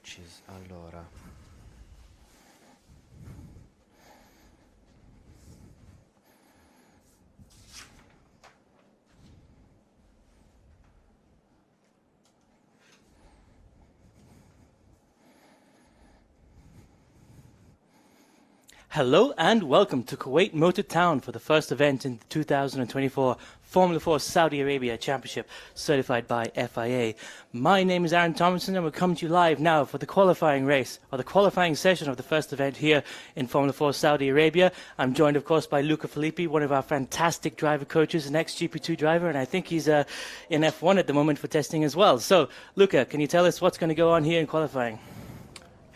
coaches. Allora. Hello and welcome to Kuwait Motor Town for the first event in the 2024 Formula 4 Saudi Arabia Championship, certified by FIA. My name is Aaron Thompson and we're coming to you live now for the qualifying race, or the qualifying session of the first event here in Formula 4 Saudi Arabia. I'm joined, of course, by Luca Filippi, one of our fantastic driver coaches, an ex-GP2 driver, and I think he's in F1 at the moment for testing as well. So, Luca, can you tell us what's going to go on here in qualifying?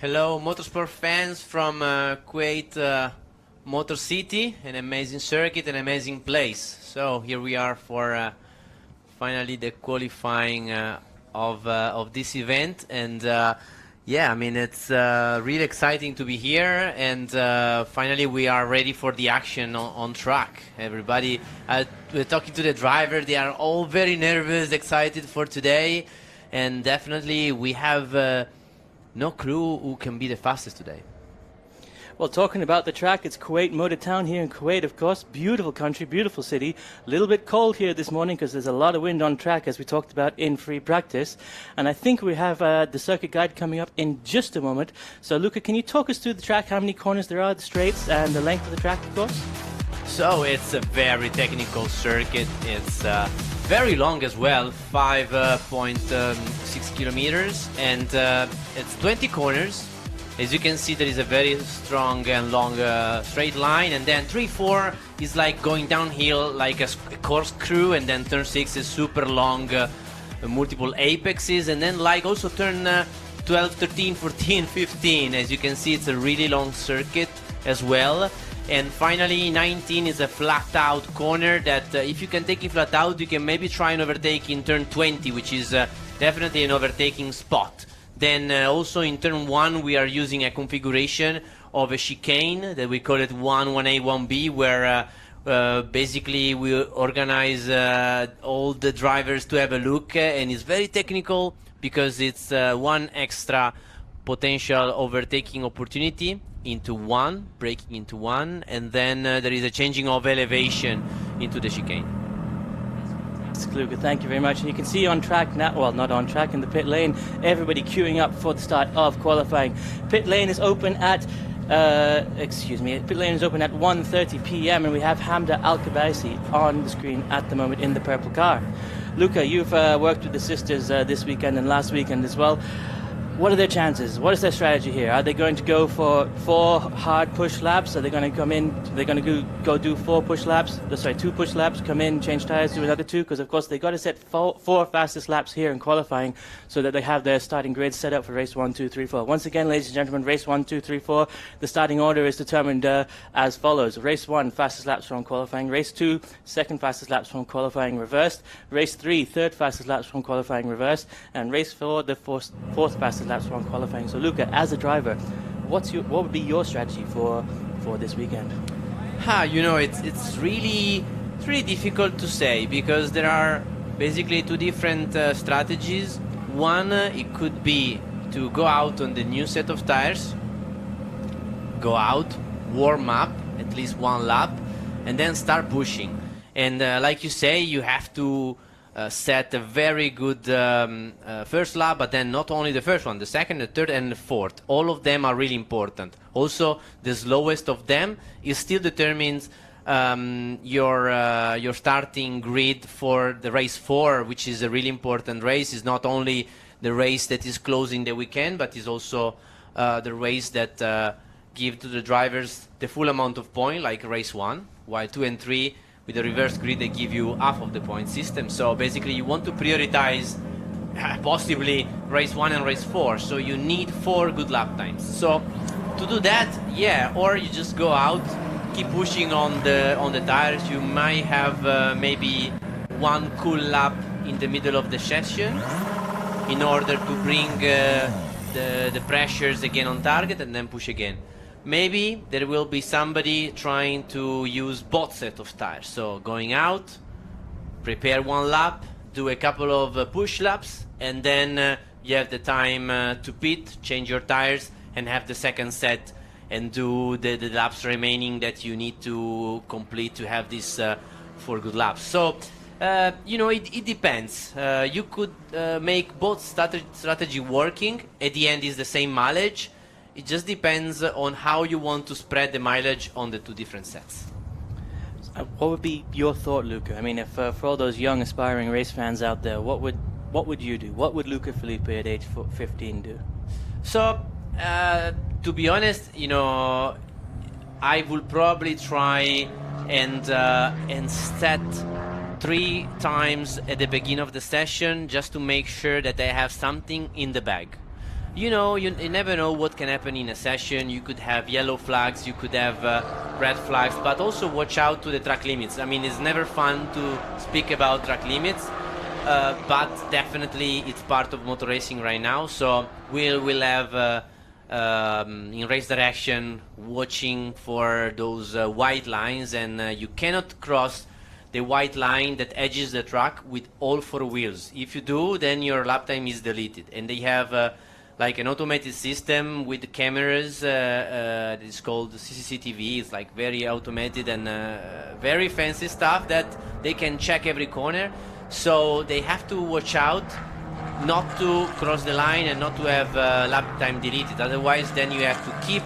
Hello, motorsport fans from Kuwait Motor City, an amazing circuit, an amazing place. So here we are for finally the qualifying of this event, and yeah, I mean it's really exciting to be here, and finally we are ready for the action on track. Everybody, we're talking to the driver; they are all very nervous, excited for today, and definitely we have. No clue who can be the fastest today. Well, talking about the track, it's Kuwait Motor Town here in Kuwait, of course. Beautiful country, beautiful city. A little bit cold here this morning because there's a lot of wind on track, as we talked about in free practice. And I think we have the circuit guide coming up in just a moment. So, Luca, can you talk us through the track, how many corners there are, the straights, and the length of the track, of course? So, it's a very technical circuit. It's very long as well, 5.6 kilometers, and it's 20 corners. As you can see, there is a very strong and long straight line, and then 3-4 is like going downhill like a corkscrew, and then turn 6 is super long, multiple apexes, and then like also turn 12, 13, 14, 15. As you can see, it's a really long circuit as well. And finally, 19 is a flat-out corner that if you can take it flat out, you can maybe try and overtake in turn 20, which is definitely an overtaking spot. Then also in turn 1, we are using a configuration of a chicane that we call it 1A, 1B, where basically we organize all the drivers to have a look, and it's very technical because it's one extra potential overtaking opportunity into one, braking into one, and then there is a changing of elevation into the chicane. Luca, thank you very much. And you can see on track now, well, not on track, in the pit lane, everybody queuing up for the start of qualifying. Pit lane is open at pit lane is open at 1:30 p.m. and we have Hamda Al-Kabaisi on the screen at the moment in the purple car. Luca, you've worked with the sisters this weekend and last weekend as well. What are their chances? What is their strategy here? Are they going to go for 4 hard push laps? Are they going to come in? They're going to go do 2 push laps, come in, change tires, do another 2? Because of course they got to set 4 fastest laps here in qualifying so that they have their starting grid set up for race 1, 2, 3, 4. Once again, ladies and gentlemen, race 1, 2, 3, 4. The starting order is determined as follows: race 1, fastest laps from qualifying; race 2, second fastest laps from qualifying reversed; race 3, third fastest laps from qualifying reversed; and race 4, the fourth fastest laps from qualifying. So, Luca, as a driver, what would be your strategy for this weekend? You know, it's really difficult to say because there are basically 2 different strategies. One, it could be to go out on the new set of tires, go out, warm up at least 1 lap, and then start pushing. And like you say, you have to set a very good first lap, but then not only the first one, the second, the third, and the fourth. All of them are really important. Also, the slowest of them is still determines your starting grid for the race 4, which is a really important race. It's not only the race that is closing the weekend, but is also the race that give to the drivers the full amount of points, like race 1, while 2 and 3 with the reverse grid they give you half of the point system. So basically you want to prioritize possibly race 1 and race 4, so you need 4 good lap times. So to do that, yeah, or you just go out, keep pushing on the tires. You might have maybe 1 cool lap in the middle of the session in order to bring the pressures again on target and then push again. Maybe there will be somebody trying to use both sets of tires. So going out, prepare 1 lap, do a couple of push laps, and then you have the time to pit, change your tires, and have the second set and do the laps remaining that you need to complete to have this 4 good laps. So, you know, it depends. You could make both strategy working. At the end is the same mileage. It just depends on how you want to spread the mileage on the 2 different sets. What would be your thought, Luca? I mean, if for all those young aspiring race fans out there, what would you do? What would Luca Filippi at age 15 do? So, to be honest, you know, I will probably try and set 3 times at the beginning of the session just to make sure that I have something in the bag. You know, you never know what can happen in a session. You could have yellow flags, you could have red flags, but also watch out to the track limits. I mean, it's never fun to speak about track limits, but definitely it's part of motor racing right now. So we'll have in race direction watching for those white lines, and you cannot cross the white line that edges the track with all 4 wheels. If you do, then your lap time is deleted, and they have like an automated system with cameras. It's called CCTV. It's like very automated and very fancy stuff that they can check every corner. So they have to watch out not to cross the line and not to have lap time deleted. Otherwise, then you have to keep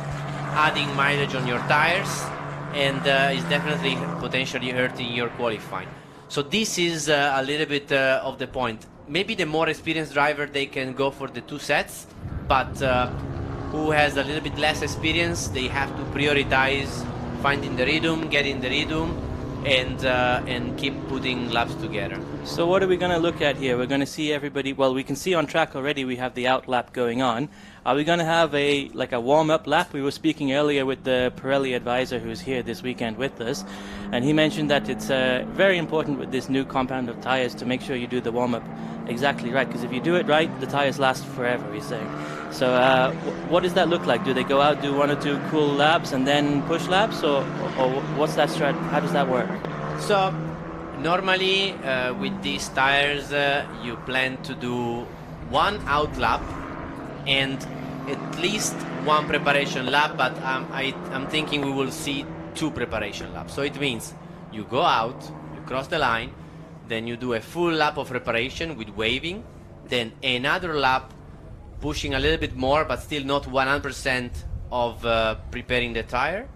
adding mileage on your tires, and it's definitely potentially hurting your qualifying. So this is a little bit of the point. Maybe the more experienced driver, they can go for the 2 sets, but who has a little bit less experience, they have to prioritize finding the rhythm, getting the rhythm, and keep putting laps together. So what are we going to look at here? We're going to see everybody. Well, we can see on track already we have the out lap going on. Are we going to have a warm-up lap? We were speaking earlier with the Pirelli advisor who's here this weekend with us, and he mentioned that it's very important with this new compound of tires to make sure you do the warm-up exactly right, because if you do it right, the tires last forever, he's saying. So what does that look like? Do they go out, do 1 or 2 cool laps and then push laps, or what's that strat? How does that work? So normally with these tires you plan to do 1 out lap and at least 1 preparation lap, but I'm thinking we will see 2 preparation laps. So it means you go out, you cross the line, then you do a full lap of preparation with waving, then another lap pushing a little bit more, but still not 100% of preparing the tire.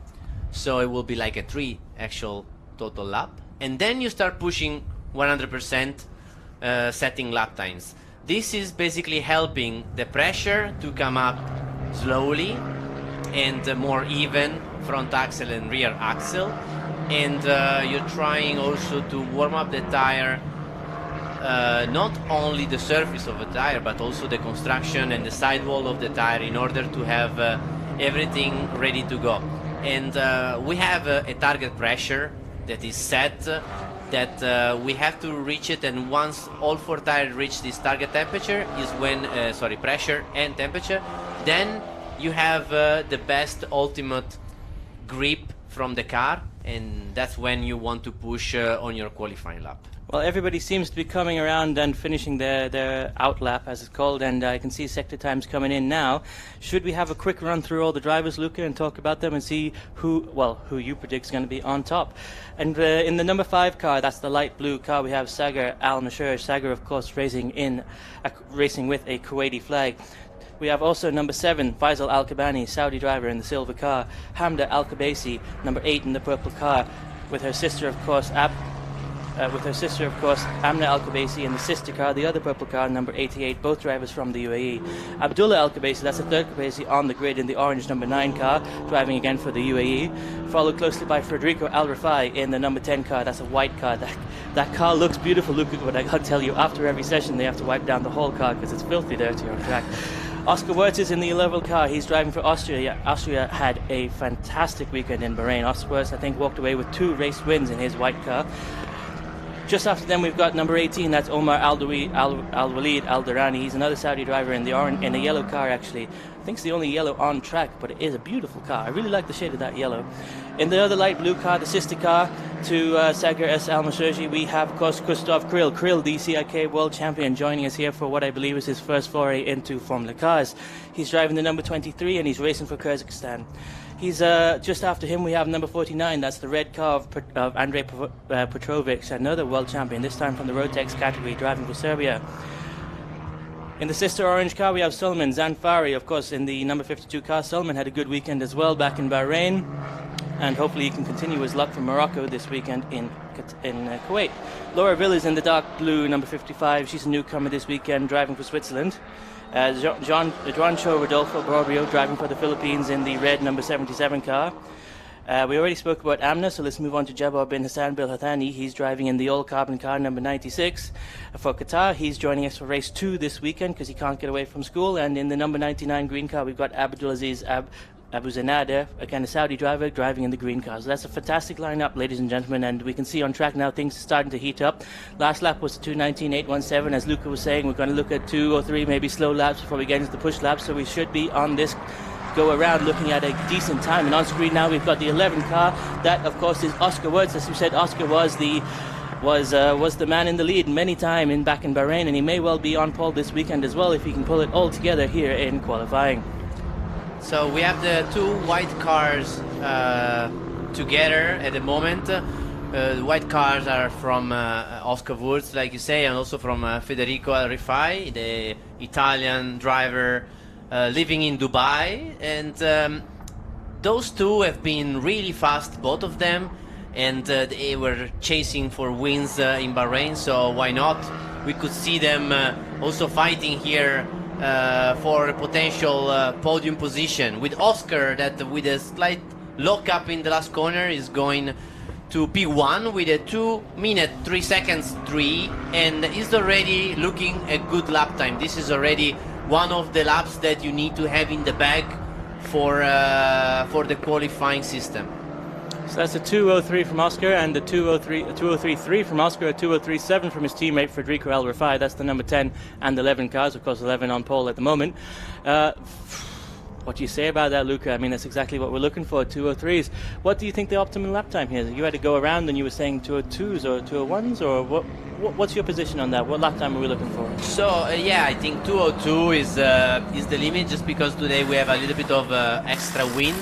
So it will be like a 3 actual total lap. And then you start pushing 100%, setting lap times. This is basically helping the pressure to come up slowly and more even front axle and rear axle. And you're trying also to warm up the tire, not only the surface of the tire, but also the construction and the sidewall of the tire, in order to have everything ready to go. And we have a target pressure that is set, that we have to reach it, and once all 4 tires reach this target temperature is when, pressure and temperature, then you have the best ultimate grip from the car, and that's when you want to push on your qualifying lap. Well, everybody seems to be coming around and finishing their out lap, as it's called, and I can see sector times coming in now. Should we have a quick run through all the drivers, Luca, and talk about them and see who you predict is going to be on top? And in the number 5 car, that's the light blue car, we have Saqer Almaosherji. Saqer, of course, racing with a Kuwaiti flag. We have also number 7, Faisal Al-Kabani, Saudi driver in the silver car. Hamda Al-Kabaisi, number 8 in the purple car, with her sister, of course, Amna Al-Kabaisi in the sister car, the other purple car, number 88, both drivers from the UAE. Abdullah Al-Kabaisi, that's the third Kabaisi on the grid in the orange number 9 car, driving again for the UAE. Followed closely by Federico Al-Rafai in the number 10 car, that's a white car. That car looks beautiful, Luca, but I gotta tell you, after every session they have to wipe down the whole car because it's filthy dirty on track. Oscar Wirtz is in the 11 car. He's driving for Austria. Yeah, Austria had a fantastic weekend in Bahrain. Oscar Wirtz, I think, walked away with 2 race wins in his white car. Just after them, we've got number 18. That's Omar Al-Walid Al-Durrani. He's another Saudi driver in a yellow car, actually. I think it's the only yellow on track, but it is a beautiful car. I really like the shade of that yellow. In the other light blue car, the sister car, to Saqer Almaosherji, we have, of course, Christoph Krill, the CIK World Champion, joining us here for what I believe is his first foray into Formula Cars. He's driving the number 23 and he's racing for Kazakhstan. He's just after him we have number 49, that's the red car of Andrei Petrovic, another world champion, this time from the Rotex category, driving for Serbia. In the sister orange car we have Sulman Zanfari, of course, in the number 52 car. Sulman had a good weekend as well back in Bahrain, and hopefully he can continue his luck from Morocco this weekend in Kuwait. Laura Villas in the dark blue number 55, she's a newcomer this weekend, driving for Switzerland. Juancho Rodolfo Borbio driving for the Philippines in the red number 77 car. We already spoke about Amna, so let's move on to Jabbar bin Hassan Bil Hathani. He's driving in the all carbon car number 96 for Qatar. He's joining us for race 2 this weekend because he can't get away from school. And in the number 99 green car we've got Abdulaziz Abu Zanada, again a Saudi driver, driving in the green car. So that's a fantastic lineup, ladies and gentlemen, and we can see on track now things are starting to heat up. Last lap was 2:19.817. As Luca was saying, we're going to look at 2 or 3 maybe slow laps before we get into the push laps, so we should be on this go around looking at a decent time. And on screen now we've got the 11 car. That of course is Oscar Wurz. As we said, Oscar was the man in the lead many times back in Bahrain, and he may well be on pole this weekend as well if he can pull it all together here in qualifying. So we have the 2 white cars together at the moment. The white cars are from Oscar Wurz, like you say, and also from Federico Rifai, the Italian driver living in Dubai. And those 2 have been really fast, both of them, and they were chasing for wins in Bahrain, so why not? We could see them also fighting here for a potential podium position, with Oscar that with a slight lock up in the last corner is going to P1 with a 2:03 3, and is already looking a good lap time. This is already one of the laps that you need to have in the bag for the qualifying system. So that's a 2:03 from Oscar, and the 2:03.3 from Oscar, a 2:03.7 from his teammate Federico El Rifai. That's the number 10 and 11 cars, of course 11 on pole at the moment. What do you say about that, Luca? I mean, that's exactly what we're looking for, 2:03s. What do you think the optimum lap time here is? You had to go around and you were saying 2:02s or 2:01s, or what's your position on that? What lap time are we looking for? So yeah, I think 2:02 is the limit, just because today we have a little bit of extra wind.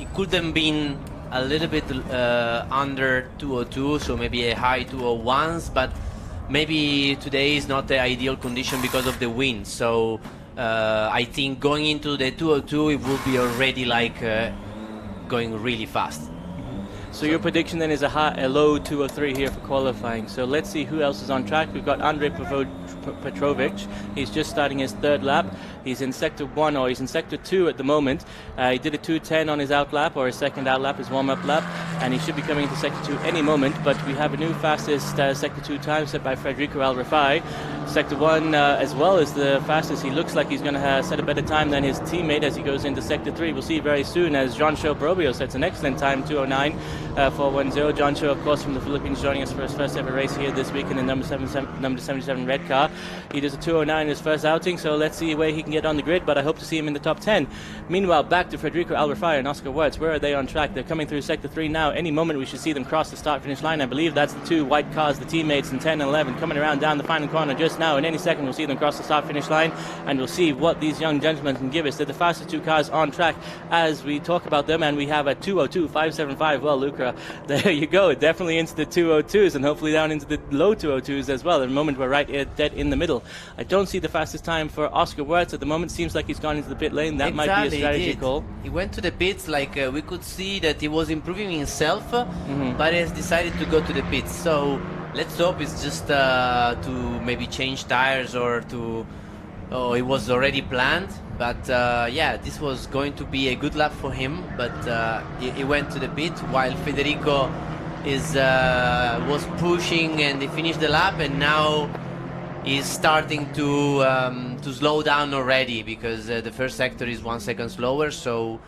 It could have been a little bit under 2:02, so maybe a high 2:01s, but maybe today is not the ideal condition because of the wind. So I think going into the 2:02 it will be already like going really fast. So your prediction then is a low 2:03 here for qualifying. So let's see who else is on track. We've got Andrei Petrovic. He's just starting his 3rd lap. He's in sector 1, or he's in sector 2 at the moment. He did a 2:10 on his out lap, or his second out lap, his warm-up lap, and he should be coming into sector 2 any moment. But we have a new fastest sector 2 time set by Federico El Rifai. Sector 1 as well as the fastest. He looks like he's going to set a better time than his teammate as he goes into sector 3. We'll see very soon as Juancho Borbio sets an excellent time, 2:09.410. Juancho, of course, from the Philippines, joining us for his first ever race here this week in the number 77 red car. He does a 2:09 in his first outing, so let's see where he can get on the grid, but I hope to see him in the top 10. Meanwhile, back to Federico El Rifai and Oscar Wurz. Where are they on track? They're coming through sector 3 now. Any moment we should see them cross the start-finish line. I believe that's the 2 white cars, the teammates in 10 and 11, coming around down the final corner just now. In any second, we'll see them cross the start-finish line, and we'll see what these young gentlemen can give us. They're the fastest 2 cars on track as we talk about them, and we have a 2:02.575. Well, Luca, there you go. Definitely into the 2:02s, and hopefully down into the low 2:02s as well. At the moment, we're right dead in the middle. I don't see the fastest time for Oscar Wurz at the moment. Seems like he's gone into the pit lane. That might be a strategy call. He went to the pits, like we could see that he was improving himself, but he has decided to go to the pits. So let's hope it's just to maybe change tires or to... Oh, it was already planned. But yeah, this was going to be a good lap for him. But he went to the pit while Federico was pushing, and he finished the lap, and now is starting to slow down already, because the first sector is 1 second slower. So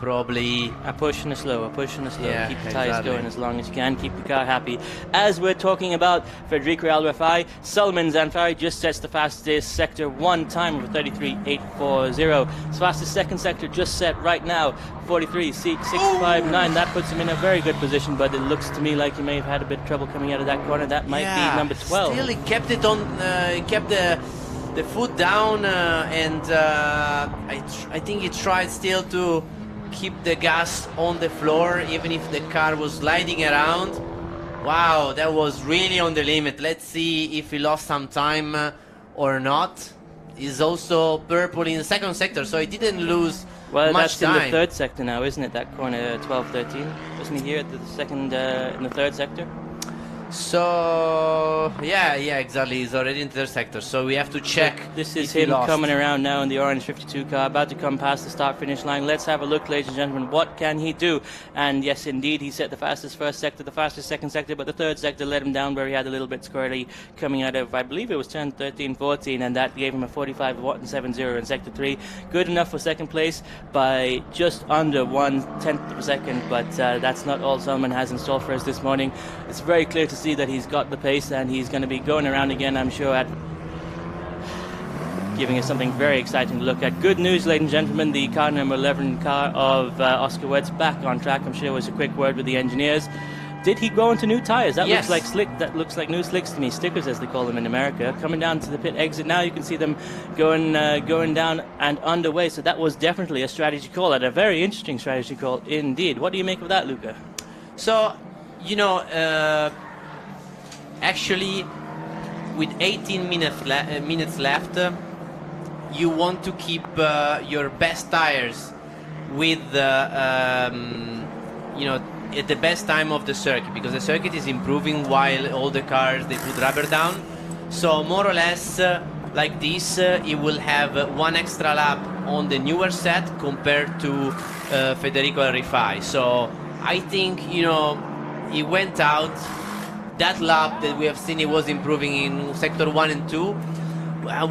probably a push and a slow, a push and a slow. Yeah, Keep the tires exactly. going as long as you can. Keep the car happy. As we're talking about Federico Al Rafai, Salman Zanfari just sets the fastest sector 1 time of 33.840. His fastest second sector just set right now, 43.659. That puts him in a very good position, but it looks to me like he may have had a bit of trouble coming out of that corner. That might be number 12. Still, he kept it on. Kept the foot down, and I think he tried still to keep the gas on the floor, even if the car was sliding around. Wow, that was really on the limit. Let's see if he lost some time or not. He's also purple in the second sector, so he didn't lose Well, much that's time. in the third sector now, isn't it? That corner 12-13. Wasn't he here at the second, in the third sector? So yeah, exactly. He's already in the third sector, so we have to check. This is if he him lost. coming around now in the orange 52 car, about to come past the start-finish line. Let's have a look, ladies and gentlemen. What can he do? And yes, indeed, he set the fastest first sector, the fastest second sector, but the third sector let him down where he had a little bit squirrely coming out of, I believe it was turn 13-14, and that gave him a 45.70 in sector 3. Good enough for second place by just under 1/10 of a second, but that's not all Salman has in store for us this morning. It's very clear to see that he's got the pace, and he's going to be going around again, I'm sure, at giving us something very exciting to look at. Good news, ladies and gentlemen, the car number 11 car of Oscar Wett's back on track. I'm sure it was a quick word with the engineers. Did he go into new tires? That Yes. looks like slick. That looks like new slicks to me. Stickers, as they call them in America. Coming down to the pit exit now, you can see them going down and underway. So that was definitely a strategy call, and a very interesting strategy call indeed. What do you make of that, Luca? So, you know, actually, with 18 minutes left, you want to keep your best tires with, you know, at the best time of the circuit, because the circuit is improving while all the cars, they put rubber down. So more or less like this, it will have one extra lap on the newer set compared to Federico Al Rafai. So I think, you know, he went out. That lap that we have seen, he was improving in sector 1 and 2.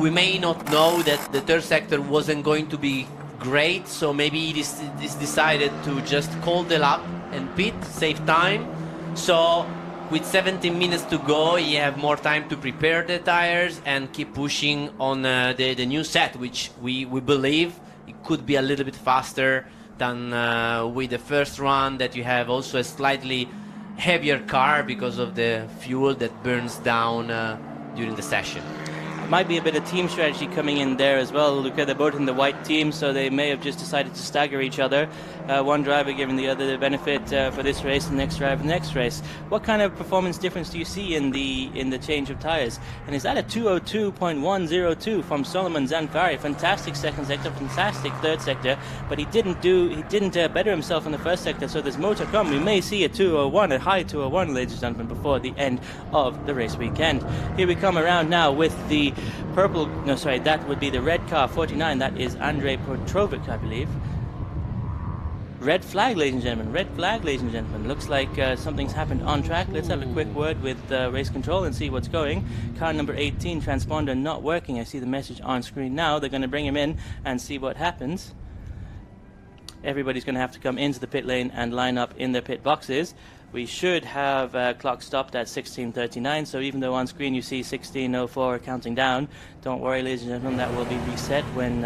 We may not know that the third sector wasn't going to be great, so maybe he decided to just call the lap and pit, save time. So with 17 minutes to go, you have more time to prepare the tires and keep pushing on the new set, which we believe it could be a little bit faster than with the first run, that you have also a slightly heavier car because of the fuel that burns down during the session. Might be a bit of team strategy coming in there as well. Look at, they're both in the white team, so they may have just decided to stagger each other. One driver giving the other the benefit for this race, the next driver the next race. What kind of performance difference do you see in the change of tires? And is that a 202.102 from Solomon Zanfari? Fantastic second sector, fantastic third sector, but he didn't better himself in the first sector. So there's more to come. We may see a 201, a high 201, ladies and gentlemen, before the end of the race weekend. Here we come around now with the purple, no sorry, that would be the red car 49. That is Andrei Petrovic, I believe. Red flag, ladies and gentlemen. Red flag, ladies and gentlemen. Looks like something's happened on track. Let's have a quick word with race control and see what's going. Car number 18, transponder not working. I see the message on screen now. They're going to bring him in and see what happens. Everybody's going to have to come into the pit lane and line up in their pit boxes. We should have clock stopped at 16:39, so even though on screen you see 16:04 counting down, don't worry, ladies and gentlemen, that will be reset when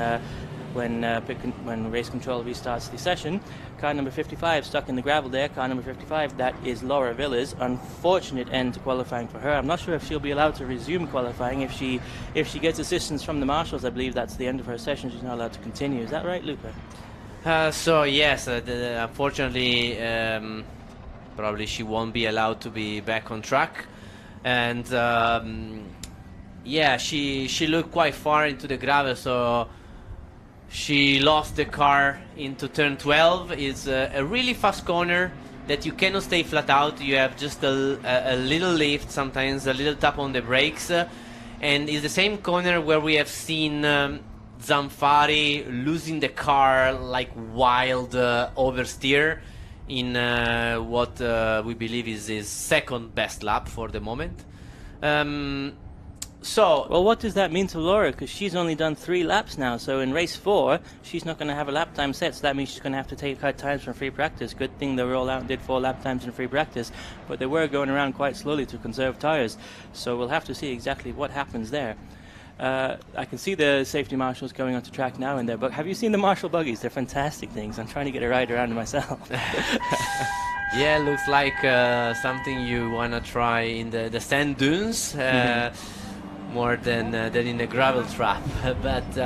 race control restarts the session. Car number 55 stuck in the gravel there. Car number 55, that is Laura Villas. Unfortunate end to qualifying for her. I'm not sure if she'll be allowed to resume qualifying. If she gets assistance from the marshals, I believe that's the end of her session. She's not allowed to continue. Is that right, Luca? So yes, unfortunately, probably she won't be allowed to be back on track. And yeah, she looked quite far into the gravel, so she lost the car into turn 12. It's a really fast corner that you cannot stay flat out. You have just a little lift, sometimes a little tap on the brakes. And it's the same corner where we have seen Zanfari losing the car like wild oversteer in what we believe is his second best lap for the moment. So, well, what does that mean to Laura? Because she's only done 3 laps now. So in race 4, she's not going to have a lap time set. So that means she's going to have to take her times from free practice. Good thing they were all out and did 4 lap times in free practice. But they were going around quite slowly to conserve tyres. So we'll have to see exactly what happens there. I can see the safety marshals going onto track now in there. But have you seen the marshal buggies? They're fantastic things. I'm trying to get a ride around myself. yeah, looks like something you want to try in the sand dunes. More than in a gravel trap. But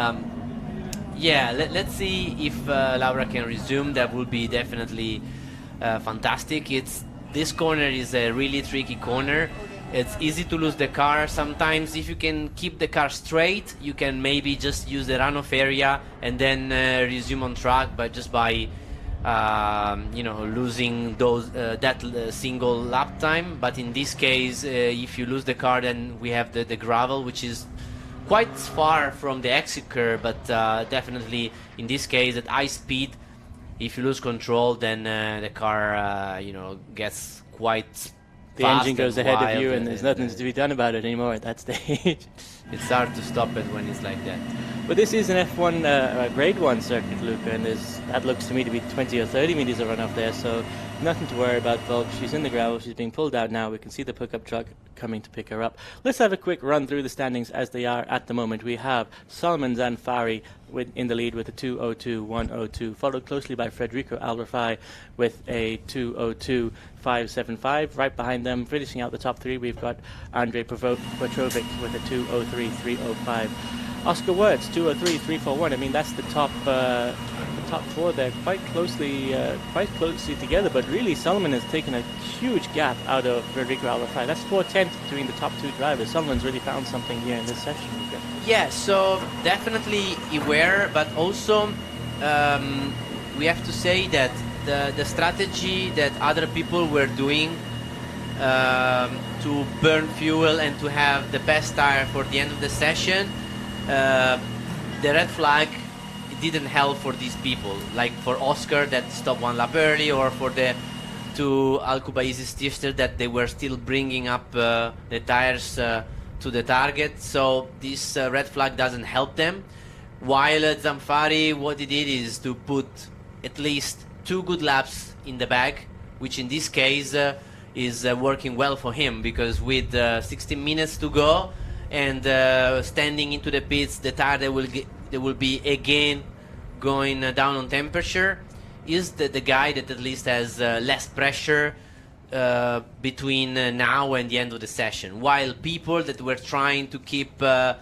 yeah, let's see if Laura can resume. That would be definitely fantastic. This corner is a really tricky corner. It's easy to lose the car. Sometimes if you can keep the car straight, you can maybe just use the runoff area and then resume on track, but just by losing that single lap time. But in this case, if you lose the car, then we have the gravel, which is quite far from the exit curve, but definitely in this case at high speed, if you lose control, then the car gets quite the engine goes ahead of you, and there's nothing to be done about it anymore at that stage. It's hard to stop it when it's like that. But this is an F1 grade 1 circuit, Luca, and that looks to me to be 20 or 30 meters of runoff there, so nothing to worry about, folks. She's in the gravel, she's being pulled out now. We can see the pickup truck coming to pick her up. Let's have a quick run through the standings as they are at the moment. We have Salman Zanfari in the lead with a 2:02.102, followed closely by Federico Alrafai with a 2:02.575. Right behind them, finishing out the top 3, we've got Andrei Petrovic with a 2:03.305. Oscar Wirtz, 2:03.341. I mean, that's the top 4 there, quite closely together. But really, Salman has taken a huge gap out of Federico Alrafai. That's 4/10 between the top 2 drivers. Salman's really found something here in this session. Yeah, so definitely aware, but also we have to say that the strategy that other people were doing to burn fuel and to have the best tire for the end of the session, the red flag didn't help for these people, like for Oscar that stopped 1 lap early, or for the 2 Al-Kubaisi Stifter that they were still bringing up the tires to the target. So this red flag doesn't help them. While Zanfari, what he did is to put at least 2 good laps in the bag, which in this case is working well for him, because with 16 minutes to go and standing into the pits, the tire they will be again going down on temperature, is the guy that at least has less pressure between now and the end of the session, while people that were trying to keep the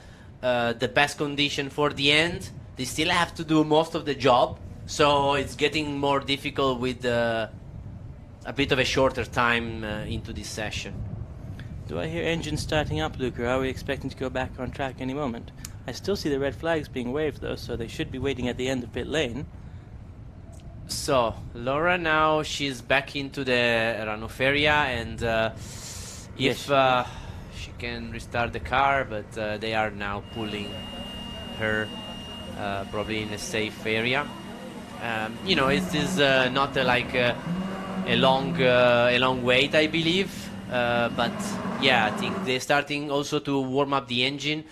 best condition for the end, they still have to do most of the job, so it's getting more difficult with a bit of a shorter time into this session. Do I hear engines starting up, Luca? Are we expecting to go back on track any moment? I still see the red flags being waved though, so they should be waiting at the end of pit lane. So Laura now, she's back into the runoff area, and if she can restart the car, but they are now pulling her probably in a safe area. It is not a long wait, I believe, but yeah, I think they're starting also to warm up the engine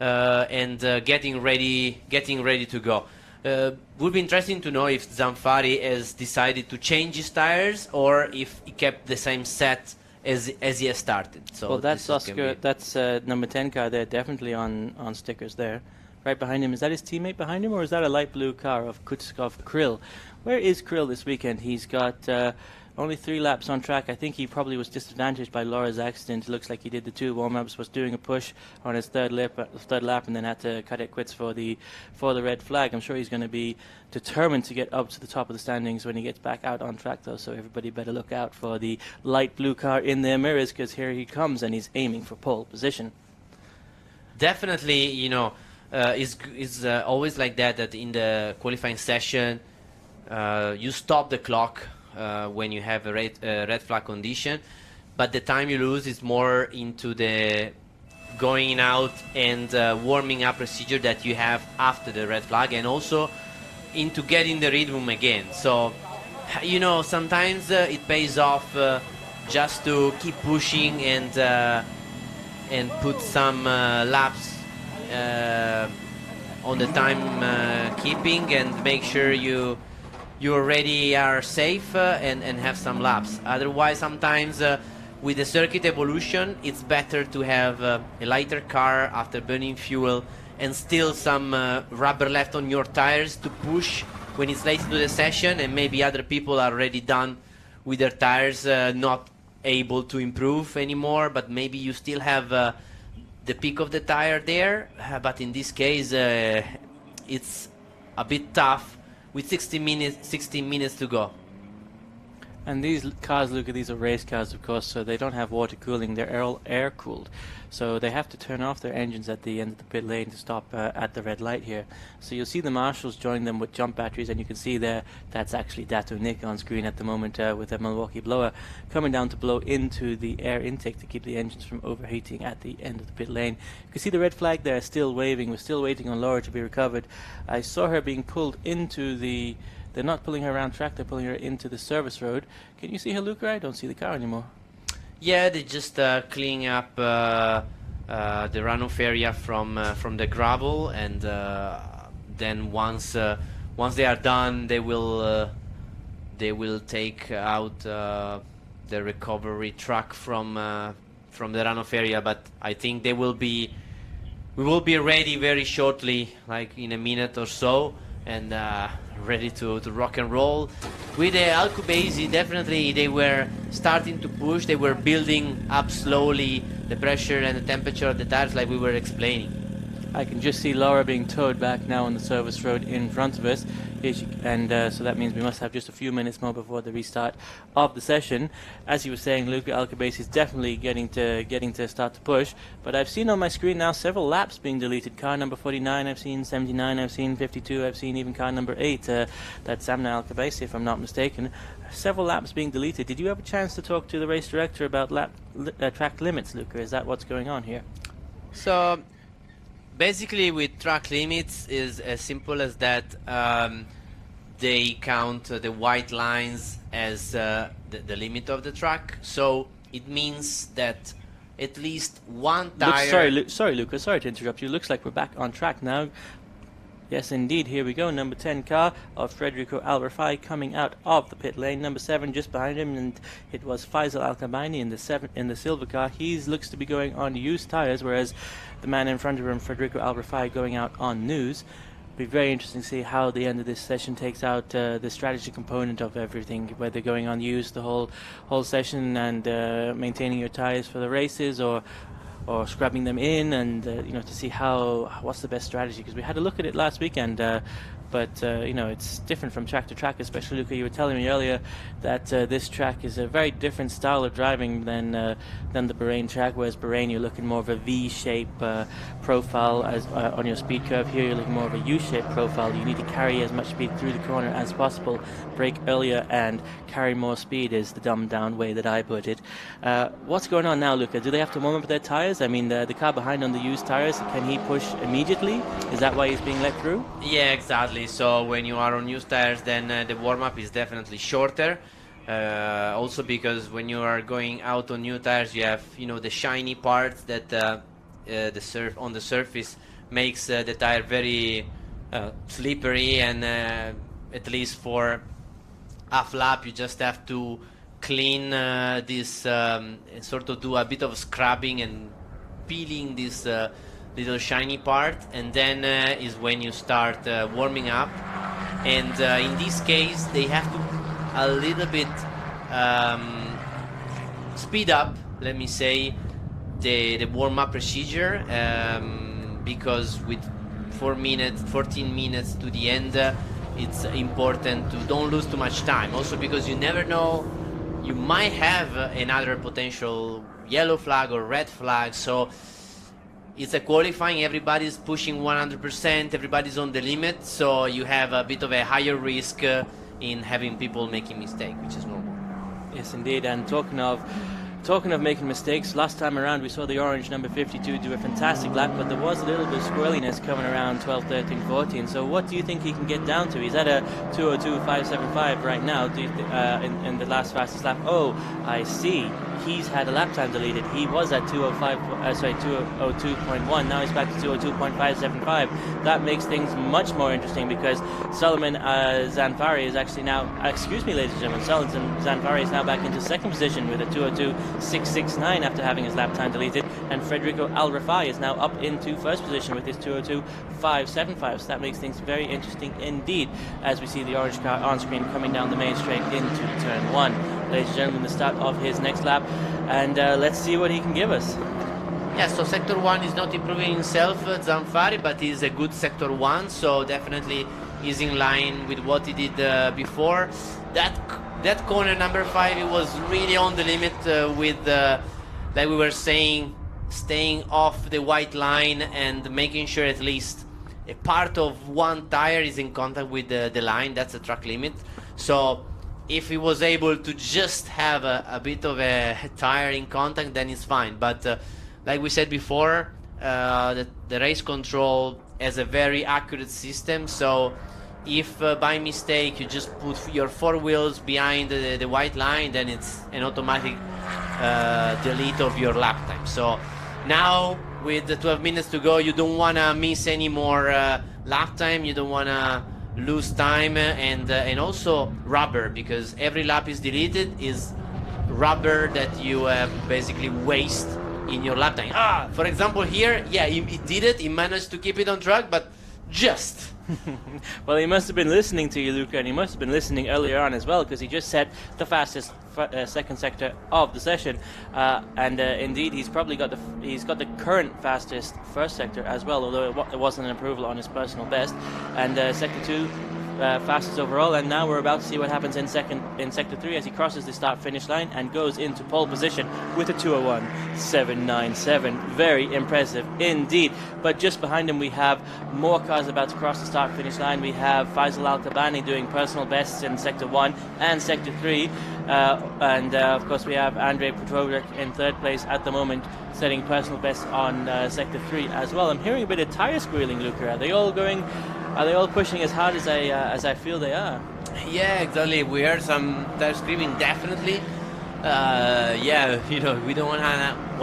and getting ready to go. Would be interesting to know if Zanfari has decided to change his tires, or if he kept the same set as he has started. So well, that's Oscar. That's number 10 car there, definitely on stickers there. Right behind him, is that his teammate behind him, or is that a light blue car of Kutskov Krill? Where is Krill this weekend? He's got only 3 laps on track. I think he probably was disadvantaged by Laura's accident. It looks like he did the 2 warm-ups, was doing a push on his third lap, and then had to cut it quits for the red flag. I'm sure he's going to be determined to get up to the top of the standings when he gets back out on track, though. So everybody better look out for the light blue car in their mirrors, because here he comes, and he's aiming for pole position. Definitely, it's always like that in the qualifying session, you stop the clock when you have a red flag condition, but the time you lose is more into the going out and warming up procedure that you have after the red flag, and also into getting the rhythm again. So sometimes it pays off just to keep pushing and and put some laps on the time keeping, and make sure you already are safe and have some laps. Otherwise, sometimes with the circuit evolution, it's better to have a lighter car after burning fuel and still some rubber left on your tires to push when it's late into the session, and maybe other people are already done with their tires, not able to improve anymore, but maybe you still have the peak of the tire there. But in this case, it's a bit tough with 16 minutes to go. And these cars, Luca, these are race cars, of course, so they don't have water cooling. They're all air-cooled. So they have to turn off their engines at the end of the pit lane to stop at the red light here. So you'll see the marshals join them with jump batteries, and you can see there that's actually Dato Nick on screen at the moment with a Milwaukee blower coming down to blow into the air intake to keep the engines from overheating at the end of the pit lane. You can see the red flag there still waving. We're still waiting on Laura to be recovered. I saw her being pulled into the... They're not pulling her around track, they're pulling her into the service road. Can you see her, Luca? I don't see the car anymore. Yeah, they're just cleaning up the runoff area from the gravel, and then once they are done, they will take out the recovery truck from the runoff area. But I think we will be ready very shortly, like in a minute or so, and ready to rock and roll. With the Alcobazi, definitely they were starting to push. They were building up slowly the pressure and the temperature of the tires, like we were explaining. I can just see Laura being towed back now on the service road in front of us. And so that means we must have just a few minutes more before the restart of the session. As you were saying, Luca, Alcobazi is definitely getting to start to push. But I've seen on my screen now several laps being deleted. Car number 49, I've seen 79, I've seen 52, I've seen even car number 8. That's Samna Alcobazi, if I'm not mistaken. Several laps being deleted. Did you have a chance to talk to the race director about track limits, Luca? Is that what's going on here? So basically, with track limits is as simple as that. They count the white lines as the limit of the track. So it means that at least one tire... Sorry, Luca, sorry to interrupt you. Looks like we're back on track now. Yes, indeed, here we go. Number 10 car of Federico Al-Rafai coming out of the pit lane. Number 7 just behind him, and it was Faisal Al-Kabaini in the silver car. He looks to be going on used tires, whereas the man in front of him, Federico Al-Rafai, going out on news. Be very interesting to see how the end of this session takes out the strategy component of everything, whether going on used the whole session and maintaining your tires for the races, or scrubbing them in, and to see what's the best strategy, because we had a look at it last weekend, but it's different from track to track. Especially, Luca, you were telling me earlier that this track is a very different style of driving than the Bahrain track, whereas Bahrain you're looking more of a V-shape profile as on your speed curve. Here you're looking more of a U-shape profile. You need to carry as much speed through the corner as possible, brake earlier and carry more speed is the dumbed down way that I put it. What's going on now, Luca? Do they have to warm up their tires? I mean, the car behind on the used tires, can he push immediately? Is that why he's being let through? Yeah, exactly. So when you are on used tires, then the warm-up is definitely shorter. Also because when you are going out on new tires, you have the shiny parts that on the surface makes the tire very slippery, and at least for half lap you just have to clean this and sort of do a bit of scrubbing and peeling this little shiny part, and then is when you start warming up. And in this case they have to a little bit speed up, let me say, the warm-up procedure, because with 14 minutes to the end, it's important to don't lose too much time. Also because you never know, you might have another potential yellow flag or red flag. So it's a qualifying, everybody's pushing 100%, everybody's on the limit, so you have a bit of a higher risk in having people making mistakes, which is normal. Yes, indeed. And talking of making mistakes, last time around we saw the orange number 52 do a fantastic lap, but there was a little bit of squirreliness coming around 12, 13, 14. So what do you think he can get down to? He's at a 2:02.575 right now. Do you in the last fastest lap? Oh, I see. he's had a lap time deleted. He was at 202.1. Now he's back to 202.575. That makes things much more interesting because Solomon Zanfari is actually now, excuse me, ladies and gentlemen, Solomon Zanfari is now back into second position with a 202.669 after having his lap time deleted, and Federico Al Rafai is now up into first position with his 202.575. So that makes things very interesting indeed as we see the orange car on screen coming down the main straight into turn 1. Ladies and gentlemen, the start of his next lap, and let's see what he can give us. Yeah, so Sector 1 is not improving himself, Zanfari, but he's a good Sector 1, so definitely he's in line with what he did before. That corner number 5, it was really on the limit with, like we were saying, staying off the white line and making sure at least a part of one tire is in contact with the line. That's the track limit. So if he was able to just have a bit of a tire in contact, then it's fine. But like we said before, the race control has a very accurate system. So if by mistake you just put your 4 wheels behind the white line, then it's an automatic delete of your lap time. So now with the 12 minutes to go, you don't want to miss any more lap time. You don't want to lose time and also rubber, because every lap is deleted is rubber that you basically waste in your lap time. For example here, yeah, he did it. He managed to keep it on track, but just well, he must have been listening to you, Luca, and he must have been listening earlier on as well, because he just set the fastest second sector of the session, and indeed he's probably got the current fastest first sector as well, although it wasn't an approval on his personal best, and sector 2 fastest overall. And now we're about to see what happens in sector 3 as he crosses the start finish line and goes into pole position with a 201.797. Very impressive indeed. But just behind him we have more cars about to cross the start finish line. We have Faisal Al-Kabani doing personal bests in sector 1 and sector 3, and of course we have Andrei Petrovic in third place at the moment, setting personal best on sector 3 as well. I'm hearing a bit of tire squealing, Luca. Are they all pushing as hard as I feel they are? Yeah, exactly. We heard some tire screaming, definitely. Yeah, you know, we don't want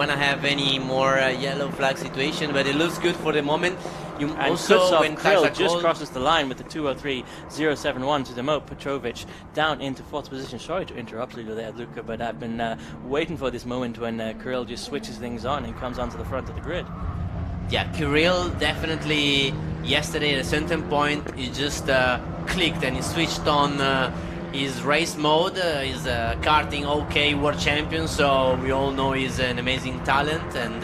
to have any more yellow flag situation, but it looks good for the moment. And also, when Krill just crosses the line with the 203.071 to demote Petrovic down into fourth position. Sorry to interrupt you there, Luca, but I've been waiting for this moment when Kirill just switches things on and comes onto the front of the grid. Yeah, Kirill definitely yesterday at a certain point he just clicked and he switched on his race mode. He's karting OK world champion, so we all know he's an amazing talent, and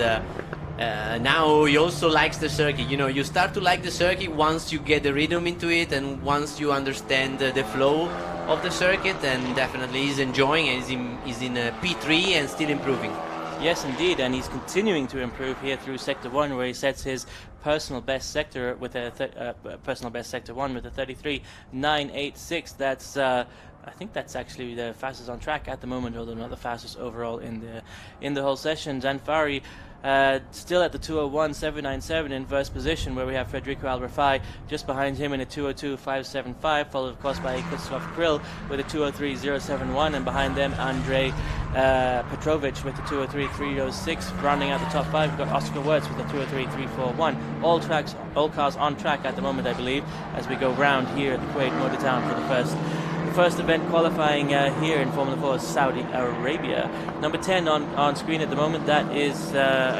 now he also likes the circuit. You know, you start to like the circuit once you get the rhythm into it and once you understand the flow of the circuit, and definitely he's enjoying it. He's in P3 and still improving. Yes, indeed, and he's continuing to improve here through Sector 1, where he sets his personal best sector with a personal best Sector 1 with a 33.986. That's I think that's actually the fastest on track at the moment, although not the fastest overall in the whole session. Zanfari still at the 201.797 in first position, where we have Federico Al Rafai just behind him in a 202.575, followed of course by Krzysztof Kryl with a 203.071, and behind them Andrei Petrovic with the 203.306. Rounding out the top 5, we've got Oscar Wirtz with the 203.341. All cars on track at the moment, I believe, as we go round here at the Kuwait Motor Town for the first event qualifying here in Formula 4 Saudi Arabia. Number 10 on screen at the moment, that is,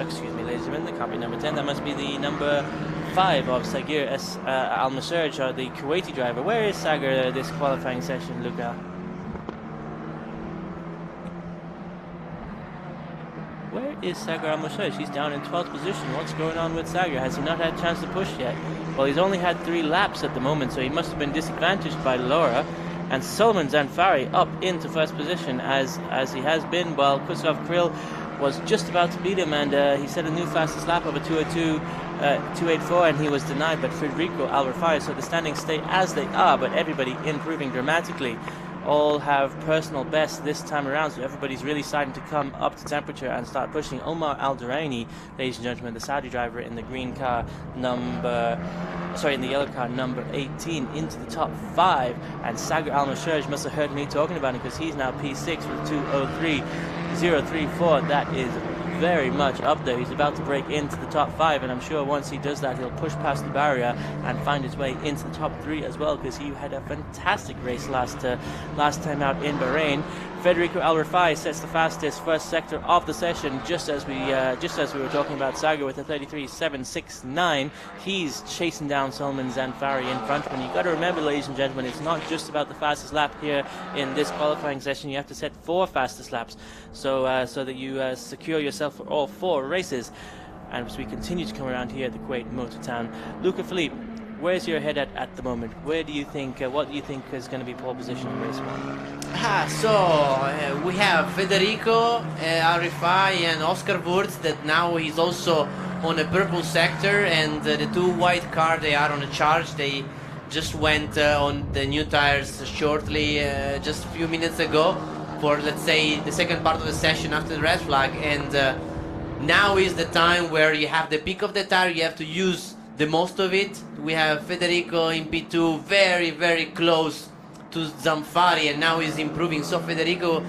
excuse me ladies and gentlemen, that can't be number 10, that must be the number 5 of Saqer Almaosherji, the Kuwaiti driver. Where is Saqer this qualifying session, Luca? Where is Saqer Almaosherji? He's down in 12th position. What's going on with Saqer? Has he not had a chance to push yet? Well, he's only had 3 laps at the moment, so he must have been disadvantaged by Laura. And Solomon Zanfari up into first position as he has been, while Krzysztof Kryl was just about to beat him, and he set a new fastest lap of a 202.284, and he was denied by Federico Al Rafai. So the standings stay as they are, but everybody improving dramatically. All have personal best this time around, so everybody's really starting to come up to temperature and start pushing. Omar Al Duraini, ladies and gentlemen, the Saudi driver in the green car in the yellow car number 18 into the top 5, and Saqer Almaosherji must have heard me talking about it, because he's now P6 with 034. That is very much up there. He's about to break into the top 5, and I'm sure once he does that, he'll push past the barrier and find his way into the top 3 as well, because he had a fantastic race last time out in Bahrain. Federico Al Rifai sets the fastest first sector of the session, just as we were talking about Saqer with a 33.769. He's chasing down Salman Zanfari in front. When you got to remember, ladies and gentlemen, it's not just about the fastest lap here in this qualifying session. You have to set 4 fastest laps, so that you secure yourself for all 4 races. And as we continue to come around here at the Kuwait Motor Town, Luca Philippe, where's your head at the moment? Where do you think, what do you think is going to be pole position in race 1? We have Federico Arifai and Oscar Wurz, that now he's also on a purple sector, and the 2 white cars, they are on a charge. They just went on the new tires shortly, just a few minutes ago, for, let's say, the second part of the session after the red flag. And now is the time where you have the peak of the tire, you have to use the most of it. We have Federico in P2, very, very close to Zanfari, and now he's improving. So Federico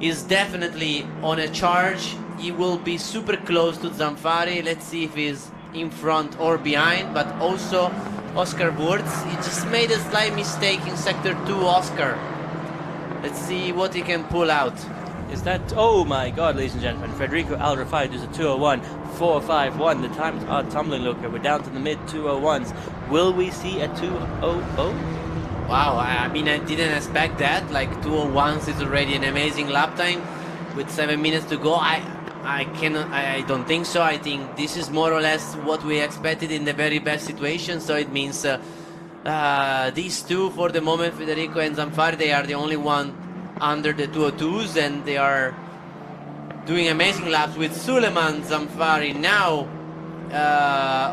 is definitely on a charge. He will be super close to Zanfari. Let's see if he's in front or behind. But also Oscar Wurz, he just made a slight mistake in sector 2, Oscar. Let's see what he can pull out. Is that, oh my god, ladies and gentlemen, Federico Al Rifai does a 201.451. The times are tumbling, Luca. We're down to the mid 201s. Will we see a 200? Wow, I mean, I didn't expect that. Like 201s is already an amazing lap time with 7 minutes to go. I don't think so. I think this is more or less what we expected in the very best situation. So it means these 2 for the moment, Federico and Zanfari, they are the only one under the 202s, and they are doing amazing laps with Suleiman Zanfari now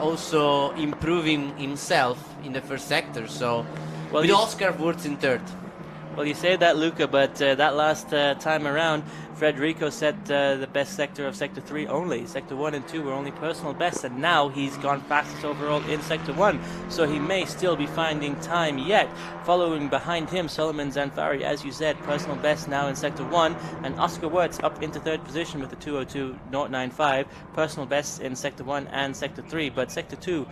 also improving himself in the first sector. So with Oscar Wurz in third. Well, you say that, Luca, but that last time around, Federico set the best sector of Sector 3 only. Sector 1 and 2 were only personal bests, and now he's gone fastest overall in Sector 1. So he may still be finding time yet. Following behind him, Solomon Zanfari, as you said, personal best now in Sector 1, and Oscar Wurz up into third position with the 202.095, personal bests in Sector 1 and Sector 3. But Sector 2,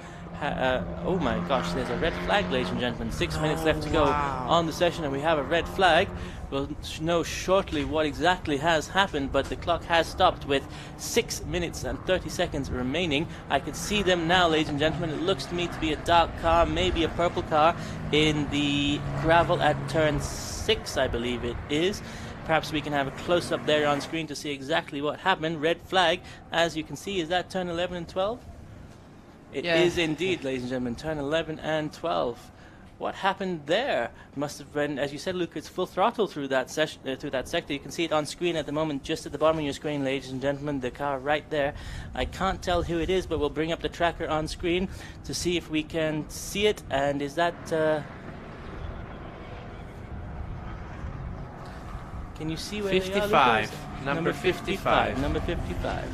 oh my gosh, there's a red flag, ladies and gentlemen. 6 minutes left to go on the session, and we have a red flag. We'll know shortly what exactly has happened, but the clock has stopped with 6 minutes and 30 seconds remaining. I can see them now, ladies and gentlemen. It looks to me to be a dark car, maybe a purple car, in the gravel at turn 6, I believe it is. Perhaps we can have a close-up there on screen to see exactly what happened. Red flag, as you can see, is that turn 11 and 12? It is indeed, ladies and gentlemen, turn 11 and 12. What happened there? Must have been, as you said, Luke, it's full throttle through that session, through that sector. You can see it on screen at the moment, just at the bottom of your screen, ladies and gentlemen, the car right there. I can't tell who it is, but we'll bring up the tracker on screen to see if we can see it. And is that... can you see where 55. They are, Lucas? Number 55. Number 55.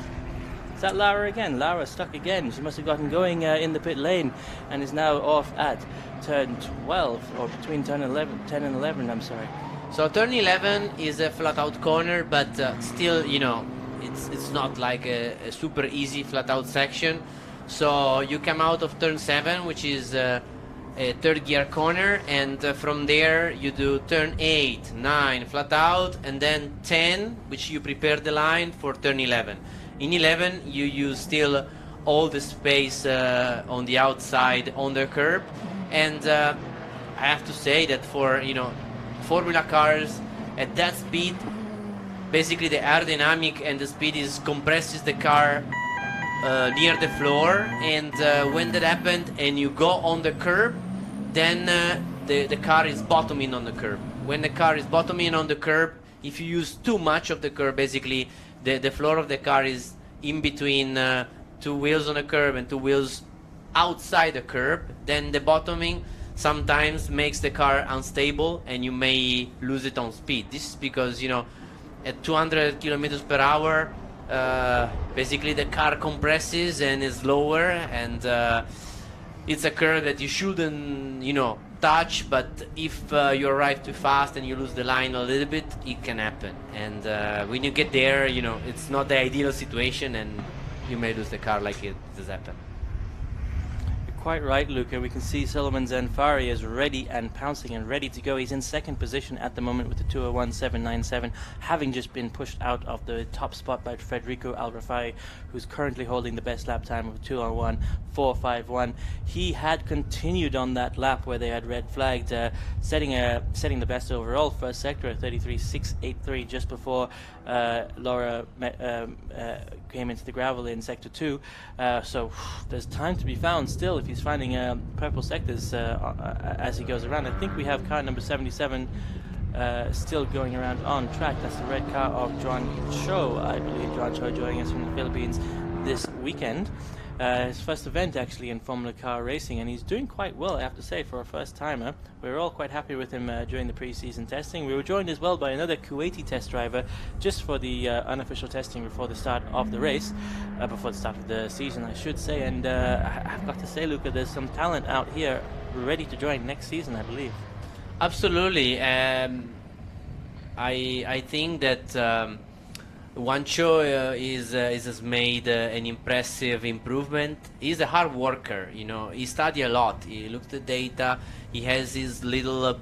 Is that Lara again? Lara stuck again. She must have gotten going in the pit lane and is now off at turn 12, or between turn 10 and 11, I'm sorry. So turn 11 is a flat out corner, but still, you know, it's not like a super easy flat out section. So you come out of turn 7, which is a third gear corner, and from there you do turn 8, 9 flat out, and then 10, which you prepare the line for turn 11. In 11 you use still all the space on the outside on the curb, and I have to say that for, you know, Formula cars at that speed, basically the aerodynamic and the speed compresses the car near the floor, and when that happened and you go on the curb, then the car is bottoming on the curb. When the car is bottoming on the curb, if you use too much of the curb, basically the floor of the car is in between two wheels on the curb and two wheels outside the curb, then the bottoming sometimes makes the car unstable and you may lose it on speed. This is because, you know, at 200 kilometers per hour, basically the car compresses and is lower, and it's a curve that you shouldn't, you know, touch, but if you arrive too fast and you lose the line a little bit, it can happen. And when you get there, you know, it's not the ideal situation, and you may lose the car like it has happened. Quite right, Luca. We can see Solomon Zanfari is ready and pouncing and ready to go. He's in second position at the moment with the 201.797, having just been pushed out of the top spot by Federico Al-Rafai, who's currently holding the best lap time of 201.451. He had continued on that lap where they had red flagged, setting the best overall first sector at 33.683 just before Laura came into the gravel in sector 2. So there's time to be found still if he's finding purple sectors as he goes around. I think we have car number 77 still going around on track. That's the red car of Juan Cho, I believe. Juan Cho joining us from the Philippines this weekend. His first event actually in Formula Car racing, and he's doing quite well, I have to say, for a first timer. We were all quite happy with him during the pre-season testing. We were joined as well by another Kuwaiti test driver just for the unofficial testing before the start of the race, before the start of the season I should say. And I've got to say, Luca, there's some talent out here ready to join next season, I believe. Absolutely. I think that Juancho has made an impressive improvement. He's a hard worker, you know. He studied a lot. He looked at data. He has his little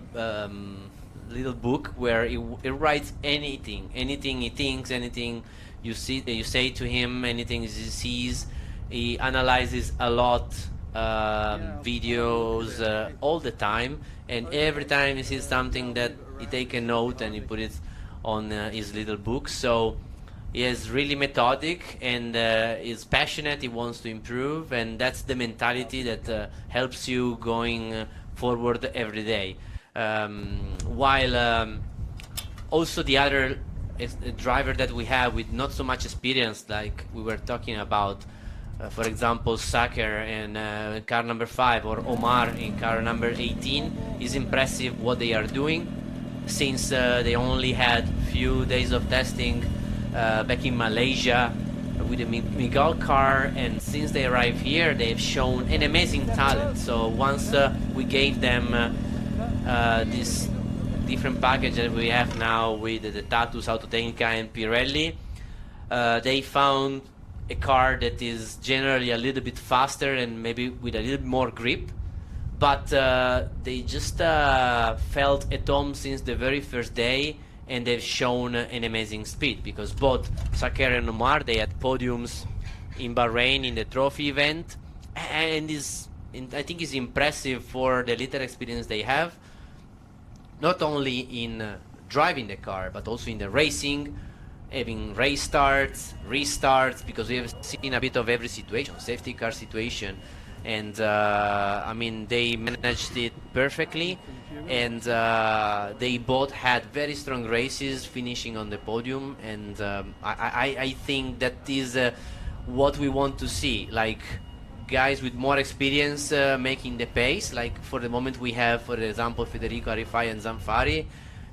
book where he writes anything he thinks, anything you say to him, anything he sees. He analyzes a lot, videos all the time, and every time he sees something that he take a note and he put it on his little book. So he is really methodic and is passionate. He wants to improve, and that's the mentality that helps you going forward every day. While also the other driver that we have with not so much experience, like we were talking about, for example, Saqer in car number 5 or Omar in car number 18, is impressive what they are doing, since they only had few days of testing back in Malaysia with a Miguel car, and since they arrived here they have shown an amazing talent. So once we gave them this different package that we have now with the Tatus, Autotecnica and Pirelli, they found a car that is generally a little bit faster and maybe with a little more grip, but they just felt at home since the very first day, and they've shown an amazing speed, because both Saqer and Omar, they had podiums in Bahrain in the trophy event, and I think is impressive for the little experience they have, not only in driving the car but also in the racing, having race starts, restarts, because we have seen a bit of every situation, safety car situation, and I mean, they managed it perfectly, and they both had very strong races, finishing on the podium, and I think that is what we want to see, like guys with more experience making the pace. Like for the moment we have, for example, Federico Arifai and Zanfari,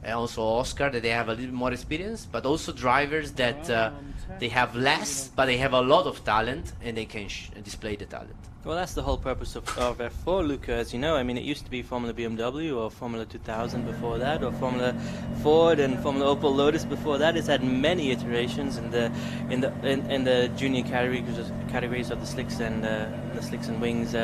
also Oscar, that they have a little more experience, but also drivers that they have less, but they have a lot of talent, and they can display the talent. Well, that's the whole purpose of F4, Luca, as you know. I mean, it used to be Formula BMW or Formula 2000 before that, or Formula Ford and Formula Opel Lotus before that. It's had many iterations in the junior categories of the Slicks and the Slicks and Wings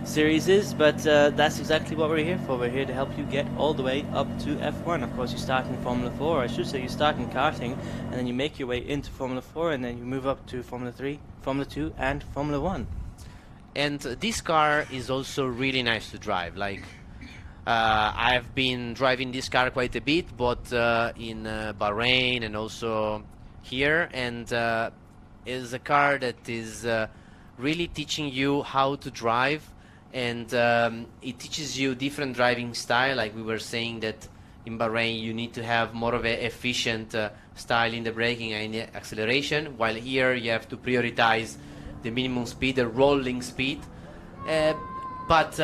series. But that's exactly what we're here for. We're here to help you get all the way up to F1. Of course, you start in Formula 4, or I should say you start in karting, and then you make your way into Formula 4, and then you move up to Formula 3, Formula 2, and Formula 1. And this car is also really nice to drive. Like I've been driving this car quite a bit, both in Bahrain and also here, and is a car that is really teaching you how to drive, and it teaches you different driving style. Like we were saying that in Bahrain you need to have more of an efficient style in the braking and the acceleration, while here you have to prioritize the minimum speed, the rolling speed, but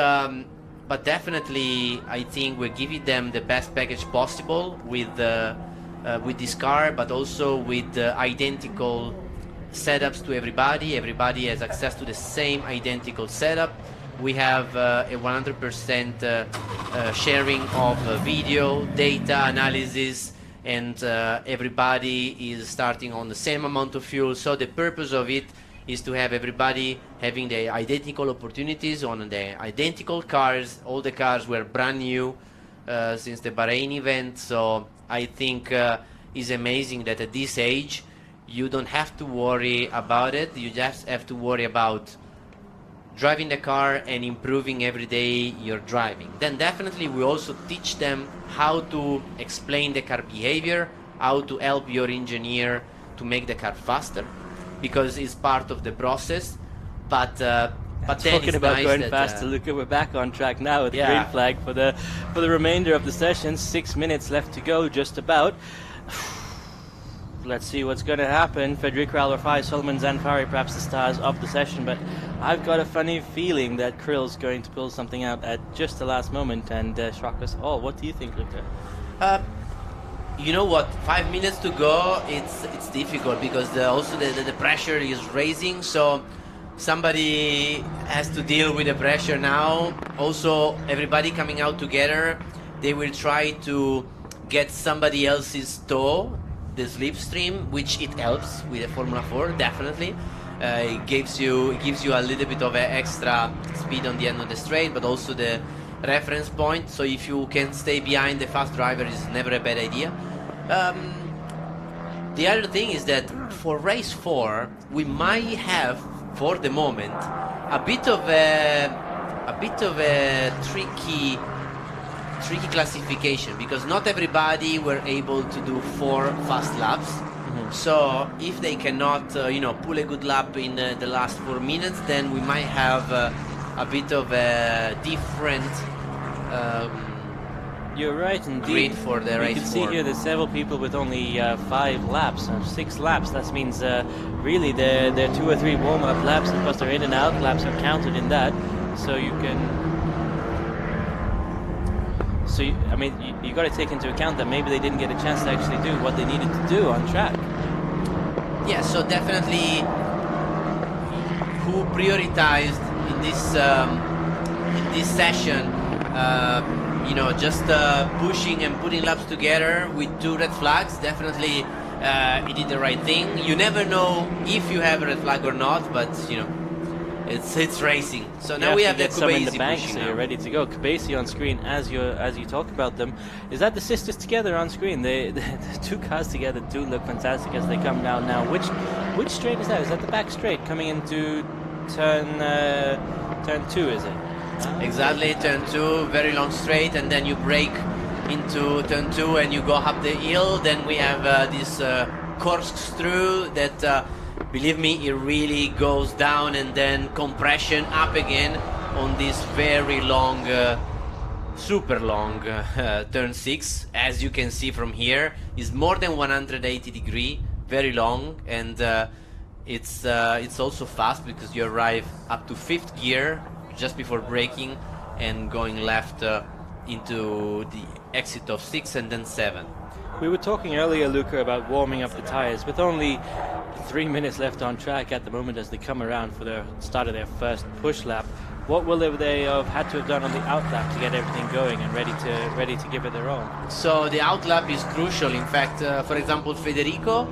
definitely I think we're giving them the best package possible with this car, but also with identical setups to everybody. Everybody has access to the same identical setup, We have a 100% sharing of video, data analysis, and everybody is starting on the same amount of fuel. So the purpose of it is to have everybody having the identical opportunities on the identical cars. All the cars were brand new since the Bahrain event. So I think it's amazing that at this age you don't have to worry about it. You just have to worry about driving the car and improving every day your driving. Then definitely we also teach them how to explain the car behavior, how to help your engineer to make the car faster, because it's part of the process. But then talking it's about nice going that, faster, Luca, we're back on track now with the yeah. green flag for the remainder of the session. 6 minutes left to go, just about. Let's see what's going to happen. Federico Al-Rafai, Solomon Zanfari, perhaps the stars of the session, but I've got a funny feeling that Krill's going to pull something out at just the last moment and shock us all. What do you think, Luca? You know what? 5 minutes to go. It's difficult because also the pressure is raising. So somebody has to deal with the pressure now. Also, everybody coming out together, they will try to get somebody else's toe, the slipstream, which it helps with the Formula 4, definitely. It gives you a little bit of extra speed on the end of the straight, but also the reference point. So if you can stay behind the fast driver, is never a bad idea. The other thing is that for race 4, we might have, for the moment, a bit of a tricky classification, because not everybody were able to do 4 fast laps. So if they cannot pull a good lap in the last 4 minutes, then we might have a bit of a different You're right, indeed. grid for the race 4. You can see here there's several people with only 5 laps, 6 laps. That means really their 2 or 3 warm-up laps, and plus their in and out laps are counted in that. So you can. So, I mean, you got to take into account that maybe they didn't get a chance to actually do what they needed to do on track. Yeah, so definitely who prioritized in this session, just pushing and putting laps together with 2 red flags, definitely he did the right thing. You never know if you have a red flag or not, but, it's racing. So now we have the some in the Kubaisi bank, pushing so now. you're ready to go. Kubaisi on screen as you talk about them. Is that the sisters together on screen? The 2 cars together do look fantastic as they come down now. Which straight is that? Is that the back straight coming into turn 2? Is it? Exactly, turn 2, very long straight, and then you brake into turn 2 and you go up the hill. Then we have this corkscrew that. Believe me, it really goes down, and then compression up again on this very long, super long turn 6. As you can see from here, is more than 180 degree, very long, and it's also fast because you arrive up to 5th gear just before braking and going left into the exit of 6 and then 7. We were talking earlier, Luca, about warming up the tires. With only 3 minutes left on track at the moment as they come around for the start of their first push lap, what will they have had to have done on the out lap to get everything going and ready to give it their all? So the out lap is crucial. In fact, for example, Federico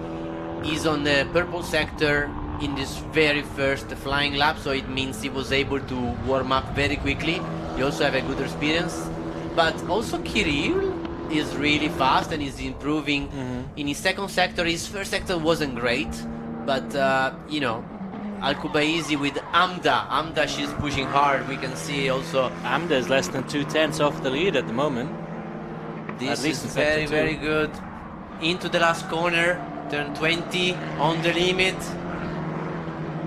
is on the purple sector in this very first flying lap, so it means he was able to warm up very quickly. He also have a good experience. But also Kirill is really fast and is improving in his second sector. His first sector wasn't great, but Al-Kubaisi with Amda, she's pushing hard. We can see also Amda is less than 2/10 off the lead at the moment. this is very good. Into the last corner, turn 20 on the limit.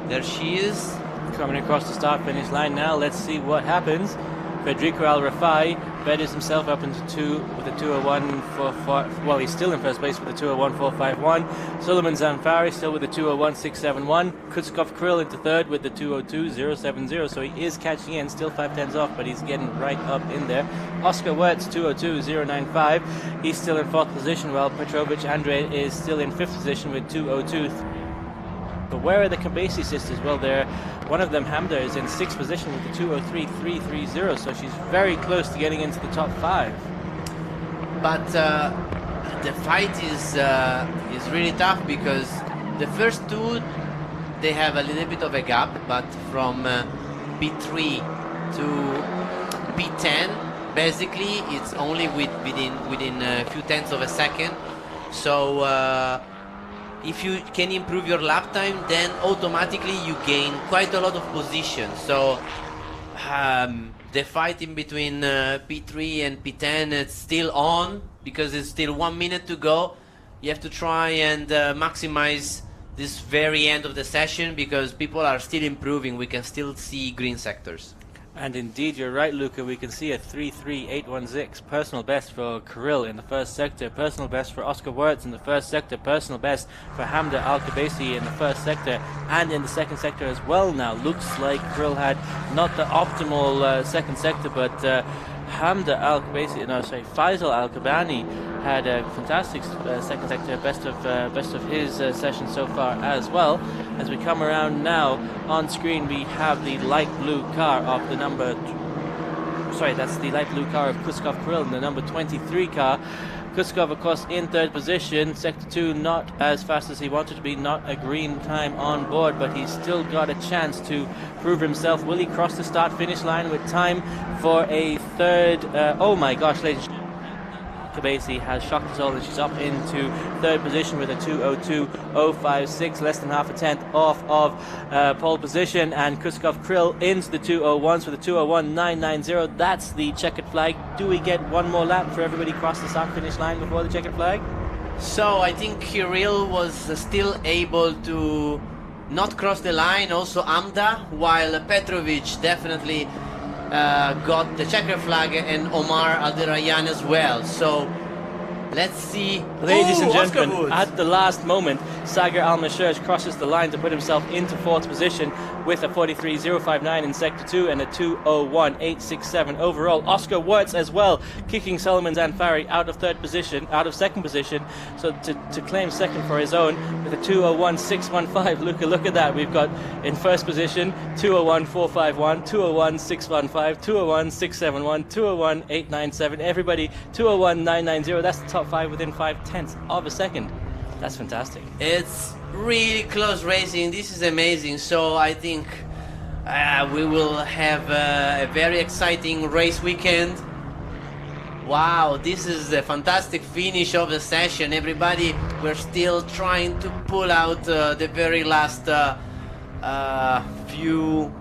There she is, Coming across the start-finish line now. Let's see what happens. Federico Al-Rafai betters himself up into 2 with a 2:01.45. Well, he's still in first place with a 2:01.451. Solomon Zanfari still with a 2:01.671. Kutskov Krill into third with the 2:02.070. So he is catching in, still 5/10 off, but he's getting right up in there. Oscar Wirtz 2:02.095. He's still in 4th position, while Petrovic Andrei is still in 5th position with 2:02. But where are the Kabesi sisters? Well, one of them, Hamda, is in 6th position with the 2:03.330, so she's very close to getting into the top 5. But the fight is really tough because the first two, they have a little bit of a gap, but from P3 to P10, basically it's only within a few tenths of a second. So if you can improve your lap time, then automatically you gain quite a lot of position. So the fight in between P3 and P10, it's still on because it's still 1 minute to go. You have to try and maximize this very end of the session because people are still improving. We can still see green sectors. And indeed, you're right, Luca. We can see a 3:3.816 personal best for Kirill in the first sector, personal best for Oscar Wirtz in the first sector, personal best for Hamda Al-Kabesi in the first sector and in the second sector as well. Now, looks like Kirill had not the optimal second sector, but Hamda Al-Kabesi, no, sorry, Faisal Al-Kabani had a fantastic second sector, best of his session so far as well. As we come around now, on screen we have the light blue car of the that's the light blue car of Kuskov Kirill, the number 23 car. Kuskov, of course, in 3rd position. Sector 2 not as fast as he wanted to be, not a green time on board, but he's still got a chance to prove himself. Will he cross the start-finish line with time for a 3rd? Oh my gosh, ladies and gentlemen. Kabesi has shocked us all, and she's up into 3rd position with a 2:02.056, less than half a tenth off of pole position, and Kuskov Kirill into the 2:01s with a 2:01.990. That's the checkered flag. Do we get one more lap for everybody cross the start finish line before the checkered flag? So I think Kirill was still able to not cross the line, also Amda, while Petrovic definitely got the checker flag, and Omar Alderayyan as well. So let's see. Ladies and gentlemen, at the last moment, Saqer Almaosherji crosses the line to put himself into 4th position with a 43.059 in Sector 2 and a 2:01.867 overall. Oscar Wirtz as well, kicking Solomon Zanfari out of 2nd position, so to claim 2nd for his own with a 2:01.615. Look at that. We've got in 1st position 2:01.451, 2:01.615, 2:01.671, 2:01.897. Everybody 2:01.990. That's the top 5 within 5/10 of a second. That's fantastic. It's really close racing. This is amazing. So I think we will have a very exciting race weekend. Wow, this is a fantastic finish of the session. Everybody, we're still trying to pull out the very last few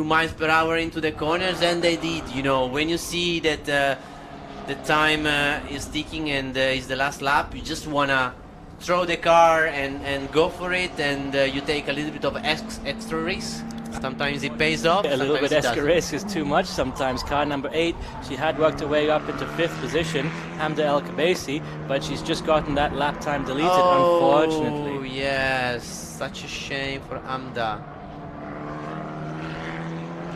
miles per hour into the corners, and they did. You know, when you see that the time is ticking and is the last lap, you just wanna throw the car and go for it, and you take a little bit of extra risk. Sometimes it pays off. A little bit extra risk is too much sometimes. Car number 8, she had worked her way up into 5th position, Hamda El-Kabesi, but she's just gotten that lap time deleted, unfortunately. Oh yes, such a shame for Hamda.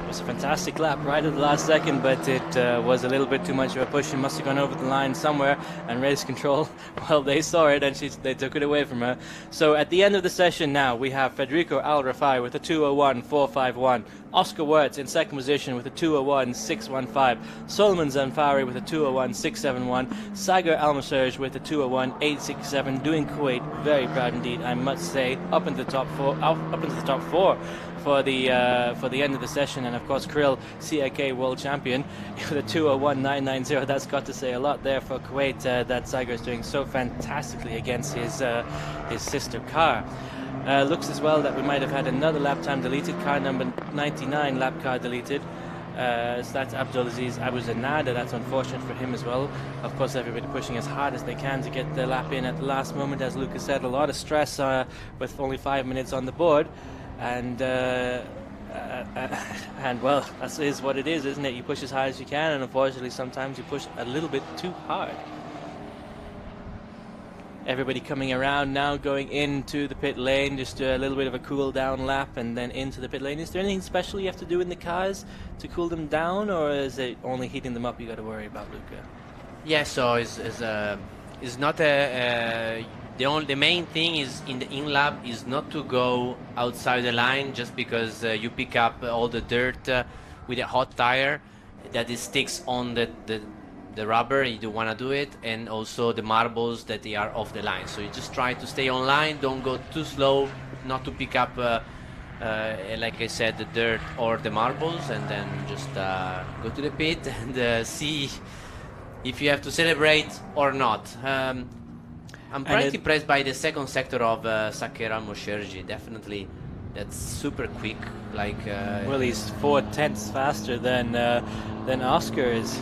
It was a fantastic lap right at the last second, but it was a little bit too much of a push. She must have gone over the line somewhere, and race control, well, they saw it and they took it away from her. So at the end of the session now, we have Federico Al-Rafai with a 2:01.451, Oscar Wirtz in 2nd position with a 2:01.615, Solomon Zanfari with a 2:01.671, Saqer Almaosherji with a 2:01.867, doing Kuwait very proud indeed, I must say, up into the top four for the end of the session. And of course Kirill, CIK world champion, with a 2:01.990. That's got to say a lot there for Kuwait, that Saqer is doing so fantastically against his sister car. Looks as well that we might have had another lap time deleted, car number 99 lap car deleted. So that's Abdulaziz Abu Zanada. That's unfortunate for him as well. Of course, everybody pushing as hard as they can to get the lap in at the last moment. As Lucas said, a lot of stress with only 5 minutes on the board. And well, that is what it is, isn't it? You push as hard as you can, and unfortunately sometimes you push a little bit too hard. Everybody coming around now, going into the pit lane, just a little bit of a cool down lap and then into the pit lane. Is there anything special you have to do in the cars to cool them down, or is it only heating them up you got to worry about, Luca? Yeah, so it's not a The main thing is in the in-lap is not to go outside the line just because you pick up all the dirt with a hot tire that it sticks on the rubber. You don't want to do it, and also the marbles that they are off the line. So you just try to stay on line, don't go too slow, not to pick up like I said, the dirt or the marbles, and then just go to the pit and see if you have to celebrate or not. I'm quite impressed by the second sector of Saqer Almaosherji. Definitely, that's super quick. Like well, he's 4/10 faster than Oscar is,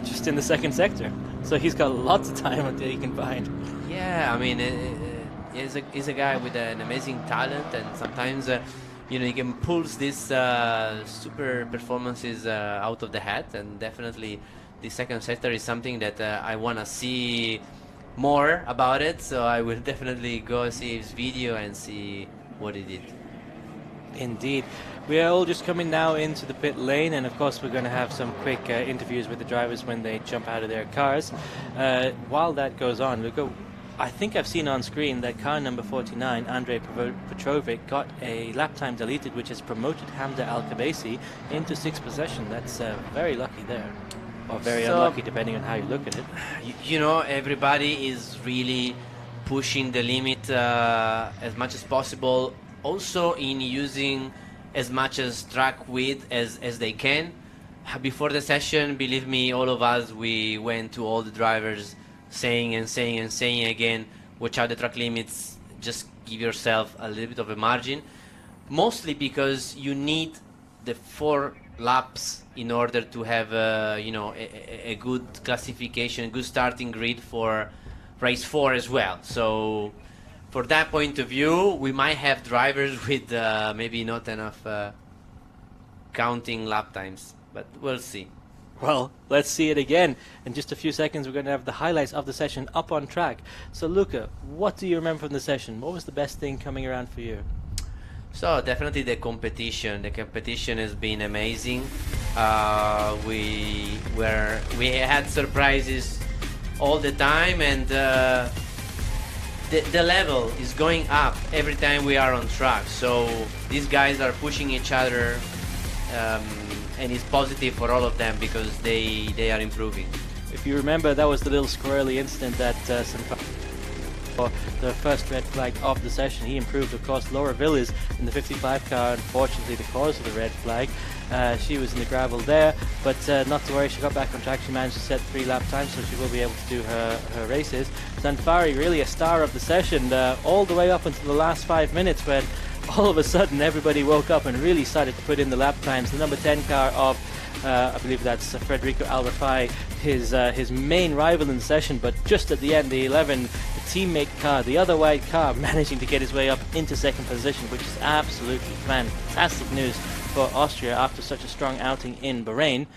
just in the second sector. So he's got lots of time until he can find. Yeah, I mean, he's a guy with an amazing talent, and sometimes you know, he can pull these super performances out of the hat. And definitely, the second sector is something that I want to see more about it, so I will definitely go see his video and see what he did. Indeed. We are all just coming now into the pit lane, and of course we're going to have some quick interviews with the drivers when they jump out of their cars. While that goes on, I think I've seen on screen that car number 49, Andrei Petrovic, got a lap time deleted, which has promoted Hamda Al-Khabaisi into 6th position. That's very lucky there. Or very unlucky, depending on how you look at it. You know, everybody is really pushing the limit as much as possible, also in using as much as track width as they can. Before the session, believe me, all of us, we went to all the drivers saying again, watch out the track limits, just give yourself a little bit of a margin, mostly because you need the 4 laps in order to have you know, a good classification, a good starting grid for race 4 as well. So for that point of view, we might have drivers with maybe not enough counting lap times, but we'll see. Well, let's see it again. In just a few seconds, we're going to have the highlights of the session up on track. So Luca, what do you remember from the session? What was the best thing coming around for you? So definitely the competition. The competition has been amazing. We had surprises all the time, and the level is going up every time we are on track. So these guys are pushing each other, and it's positive for all of them because they are improving. If you remember, that was the little squirrely incident that for the first red flag of the session. He improved, of course. Laura Villas in the 55 car, unfortunately the cause of the red flag. She was in the gravel there, but not to worry, she got back on track. She managed to set 3 lap times, so she will be able to do her races. Zanfari, really a star of the session, all the way up until the last 5 minutes, when all of a sudden everybody woke up and really started to put in the lap times. The number 10 car of I believe that's Federico Al-Rafai, his main rival in the session, but just at the end, the 11, the teammate car, the other white car, managing to get his way up into 2nd position, which is absolutely fantastic news for Austria after such a strong outing in Bahrain.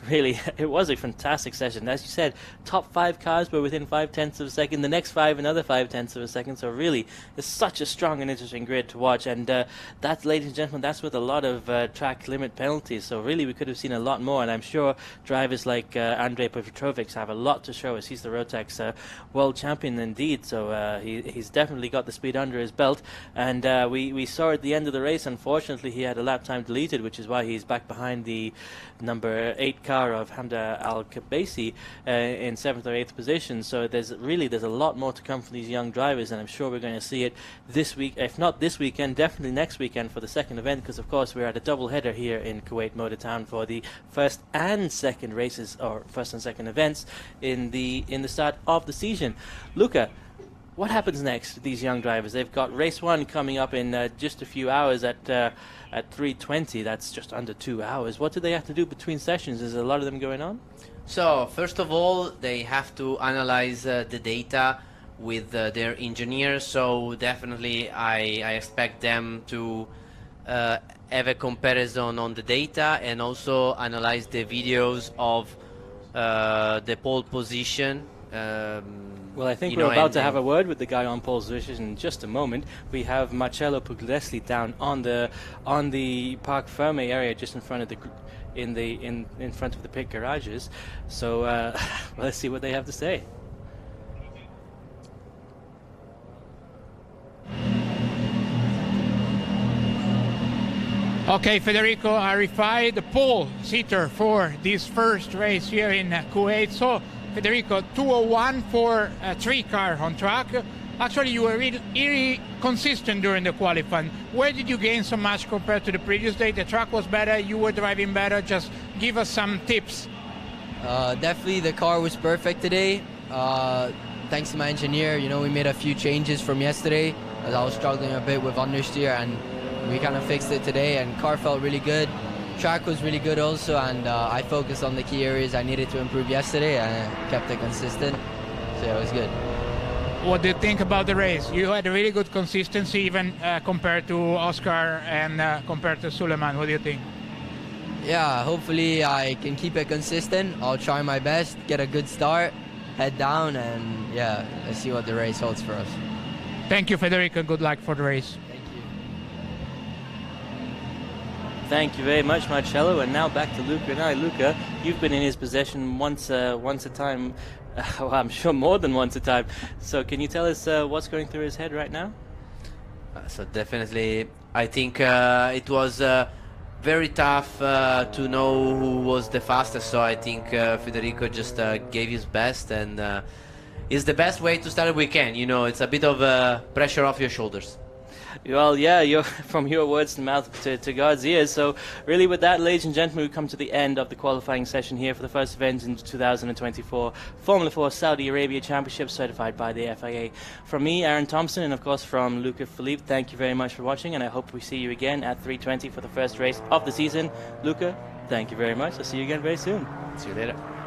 Really, it was a fantastic session. As you said, top 5 cars were within 5/10 of a second, the next 5 another 5/10 of a second, so really it's such a strong and interesting grid to watch. And that, ladies and gentlemen, that's with a lot of track limit penalties, so really we could have seen a lot more, and I'm sure drivers like Andrei Petrovic have a lot to show us. He's the Rotax world champion indeed, so he's definitely got the speed under his belt. And we saw at the end of the race, unfortunately, he had a lap time deleted, which is why he's back behind the number 8 car of Hamda Al-Khabaisi in 7th or 8th position. So there's a lot more to come from these young drivers, and I'm sure we're going to see it this week, if not this weekend, definitely next weekend for the second event, because of course we're at a double header here in Kuwait Motor Town for the first and second races, or first and second events in the start of the season. Luca, what happens next to these young drivers? They've got race 1 coming up in just a few hours at 3:20. That's just under 2 hours. What do they have to do between sessions? Is there a lot of them going on? So first of all, they have to analyze the data with their engineers. So definitely I expect them to have a comparison on the data and also analyze the videos of the pole position. Well, I think we're about to have a word with the guy on pole position in just a moment. We have Marcello Puglisi down on the Parc Ferme area, just in front of the in front of the pit garages. So let's see what they have to say. Okay, Federico Arifai, the pole sitter for this first race here in Kuwait. So, Federico, 2:01 for a 3-car on track. Actually, you were really consistent during the qualifying. Where did you gain so much compared to the previous day? The track was better, you were driving better. Just give us some tips. Definitely the car was perfect today. Thanks to my engineer, you know, we made a few changes from yesterday as I was struggling a bit with understeer, and we kind of fixed it today, and car felt really good. Track was really good also, and I focused on the key areas I needed to improve yesterday, and I kept it consistent, so yeah, it was good. What do you think about the race? You had a really good consistency even compared to Oscar and compared to Suleiman. What do you think? Yeah, hopefully I can keep it consistent. I'll try my best, get a good start, head down, and yeah, let's see what the race holds for us. Thank you, Federico. Good luck for the race. Thank you. Thank you very much, Marcello. And now back to Luca. Now, Luca, you've been in his possession once a time. Well, I'm sure more than once a time. So can you tell us what's going through his head right now? So definitely, I think it was very tough to know who was the fastest. So I think Federico just gave his best, and it's the best way to start a weekend. You know, it's a bit of pressure off your shoulders. Well, yeah, from your words to mouth to God's ears. So really with that, ladies and gentlemen, we come to the end of the qualifying session here for the first event in 2024 Formula 4 Saudi Arabia Championship, certified by the FIA. From me, Aaron Thompson, and of course from Luca Philippe, thank you very much for watching, and I hope we see you again at 3:20 for the first race of the season. Luca, thank you very much. I'll see you again very soon. See you later.